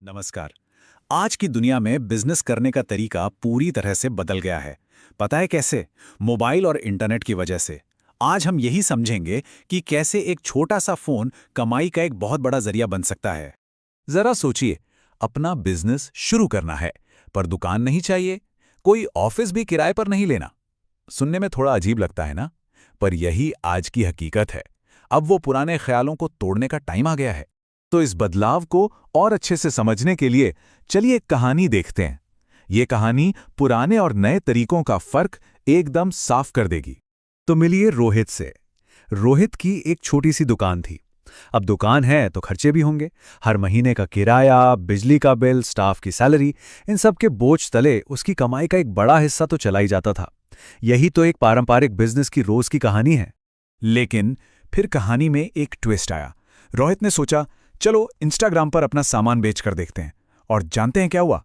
नमस्कार। आज की दुनिया में बिजनेस करने का तरीका पूरी तरह से बदल गया है। पता है कैसे? मोबाइल और इंटरनेट की वजह से। आज हम यही समझेंगे कि कैसे एक छोटा सा फोन कमाई का एक बहुत बड़ा जरिया बन सकता है। जरा सोचिए, अपना बिजनेस शुरू करना है, पर दुकान नहीं चाहिए, कोई ऑफिस भी किराए पर नहीं लेना। सुनने में थोड़ा अजीब लगता है ना? पर यही आज की हकीकत है। अब वो पुराने ख्यालों को तोड़ने का टाइम आ गया है। तो इस बदलाव को और अच्छे से समझने के लिए चलिए एक कहानी देखते हैं। ये कहानी पुराने और नए तरीकों का फर्क एकदम साफ कर देगी। तो मिलिए रोहित से। रोहित की एक छोटी सी दुकान थी। अब दुकान है तो खर्चे भी होंगे। हर महीने का किराया, बिजली का बिल, स्टाफ की सैलरी, इन सब के बोझ तले उसकी कमाई का एक बड़ा हिस्सा तो चला ही जाता था। यही तो एक पारंपरिक बिजनेस की रोज की कहानी है। लेकिन फिर कहानी में एक ट्विस्ट आया। रोहित ने सोचा, चलो इंस्टाग्राम पर अपना सामान बेच कर देखते हैं। और जानते हैं क्या हुआ?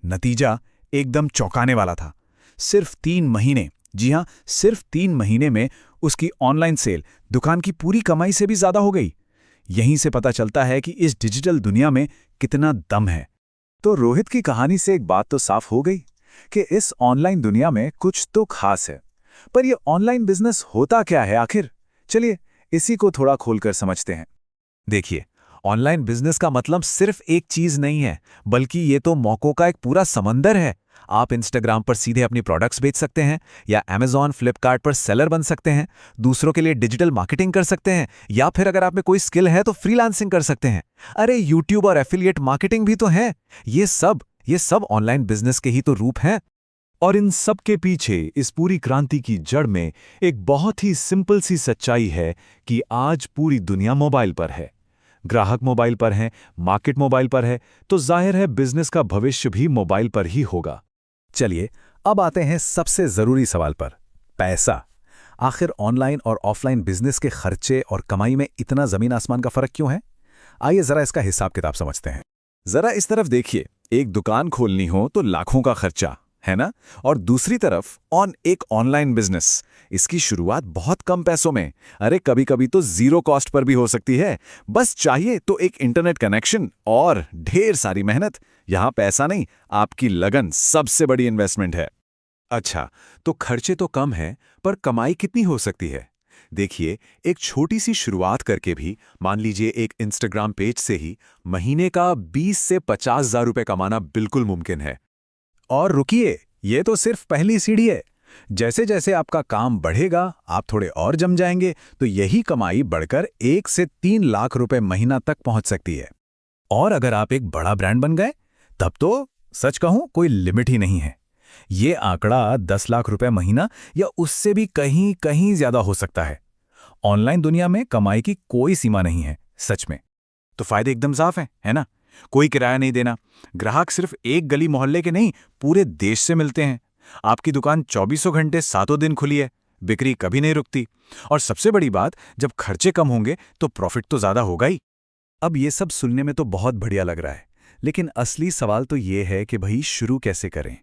नतीजा एकदम चौंकाने वाला था। सिर्फ 3 महीने, जी हाँ, सिर्फ 3 महीने में उसकी ऑनलाइन सेल दुकान की पूरी कमाई से भी ज्यादा हो गई। यहीं से पता चलता है कि इस डिजिटल दुनिया में कितना दम है। तो रोहित की कहानी से एक बात तो साफ हो गई कि इस ऑनलाइन दुनिया में कुछ तो खास है। पर यह ऑनलाइन बिजनेस होता क्या है आखिर? चलिए इसी को थोड़ा खोलकर समझते हैं। देखिए, ऑनलाइन बिजनेस का मतलब सिर्फ एक चीज नहीं है, बल्कि ये तो मौकों का एक पूरा समंदर है। आप इंस्टाग्राम पर सीधे अपनी प्रोडक्ट्स बेच सकते हैं, या अमेज़ॉन, फ्लिपकार्ट पर सेलर बन सकते हैं, दूसरों के लिए डिजिटल मार्केटिंग कर सकते हैं, या फिर अगर आप में कोई स्किल है तो फ्रीलांसिंग कर सकते हैं। अरे यूट्यूब और एफिलिएट मार्केटिंग भी तो है। ये सब ऑनलाइन बिजनेस के ही तो रूप हैं। और इन सब के पीछे इस पूरी क्रांति की जड़ में एक बहुत ही सिंपल सी सच्चाई है कि आज पूरी दुनिया मोबाइल पर है। ग्राहक मोबाइल पर हैं, मार्केट मोबाइल पर है, तो जाहिर है बिजनेस का भविष्य भी मोबाइल पर ही होगा। चलिए, अब आते हैं सबसे जरूरी सवाल पर, पैसा। आखिर ऑनलाइन और ऑफलाइन बिजनेस के खर्चे और कमाई में इतना जमीन आसमान का फर्क क्यों है? आइए जरा इसका हिसाब किताब समझते हैं। जरा इस तरफ देखिए, एक दुकान खोलनी हो तो लाखों का खर्चा है ना। और दूसरी तरफ एक ऑनलाइन बिजनेस, इसकी शुरुआत बहुत कम पैसों में, अरे कभी कभी तो जीरो कॉस्ट पर भी हो सकती है। बस चाहिए तो एक इंटरनेट कनेक्शन और ढेर सारी मेहनत। यहां पैसा नहीं, आपकी लगन सबसे बड़ी इन्वेस्टमेंट है। अच्छा, तो खर्चे तो कम हैं, पर कमाई कितनी हो सकती है? देखिए, एक छोटी सी शुरुआत करके भी, मान लीजिए एक इंस्टाग्राम पेज से ही, महीने का 20 से 50 हजार रुपये कमाना बिल्कुल मुमकिन है। और रुकिए, ये तो सिर्फ पहली सीढ़ी है। जैसे जैसे आपका काम बढ़ेगा, आप थोड़े और जम जाएंगे तो यही कमाई बढ़कर 1 से 3 लाख रुपए महीना तक पहुंच सकती है। और अगर आप एक बड़ा ब्रांड बन गए, तब तो सच कहूं कोई लिमिट ही नहीं है। ये आंकड़ा 10 लाख रुपए महीना या उससे भी कहीं कहीं ज्यादा हो सकता है। ऑनलाइन दुनिया में कमाई की कोई सीमा नहीं है, सच में। तो फायदे एकदम साफ हैं, है ना? कोई किराया नहीं देना, ग्राहक सिर्फ एक गली मोहल्ले के नहीं, पूरे देश से मिलते हैं। आपकी दुकान 24 घंटे 7 दिन खुली है, बिक्री कभी नहीं रुकती। और सबसे बड़ी बात, जब खर्चे कम होंगे तो प्रॉफिट तो ज्यादा होगा ही। अब ये सब सुनने में तो बहुत बढ़िया लग रहा है, लेकिन असली सवाल तो ये है कि भाई शुरू कैसे करें।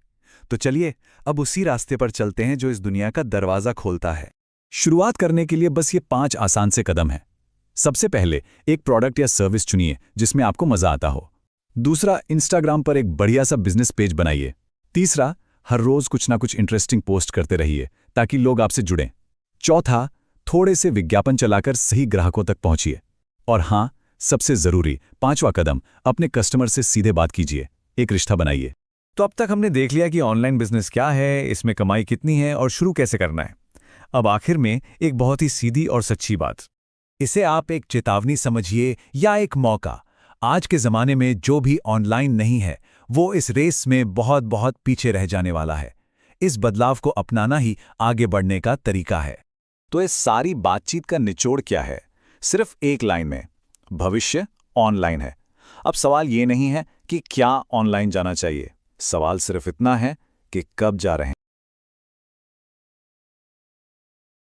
तो चलिए अब उसी रास्ते पर चलते हैं जो इस दुनिया का दरवाजा खोलता है। शुरुआत करने के लिए बस ये 5 आसान से कदम हैं। सबसे पहले एक प्रोडक्ट या सर्विस चुनिए जिसमें आपको मजा आता हो। दूसरा, इंस्टाग्राम पर एक बढ़िया सा बिजनेस पेज बनाइए। तीसरा, हर रोज कुछ ना कुछ इंटरेस्टिंग पोस्ट करते रहिए ताकि लोग आपसे जुड़ें। चौथा, थोड़े से विज्ञापन चलाकर सही ग्राहकों तक पहुंचिए। और हाँ, सबसे जरूरी 5वां कदम, अपने कस्टमर से सीधे बात कीजिए, एक रिश्ता बनाइए। तो अब तक हमने देख लिया कि ऑनलाइन बिजनेस क्या है, इसमें कमाई कितनी है और शुरू कैसे करना है। अब आखिर में एक बहुत ही सीधी और सच्ची बात, इसे आप एक चेतावनी समझिए या एक मौका। आज के ज़माने में जो भी ऑनलाइन नहीं है, वो इस रेस में बहुत बहुत पीछे रह जाने वाला है। इस बदलाव को अपनाना ही आगे बढ़ने का तरीका है। तो इस सारी बातचीत का निचोड़ क्या है? सिर्फ एक लाइन में, भविष्य ऑनलाइन है। अब सवाल ये नहीं है कि क्या ऑनलाइन जाना चाहिए, सवाल सिर्फ इतना है कि कब जा रहे हैं।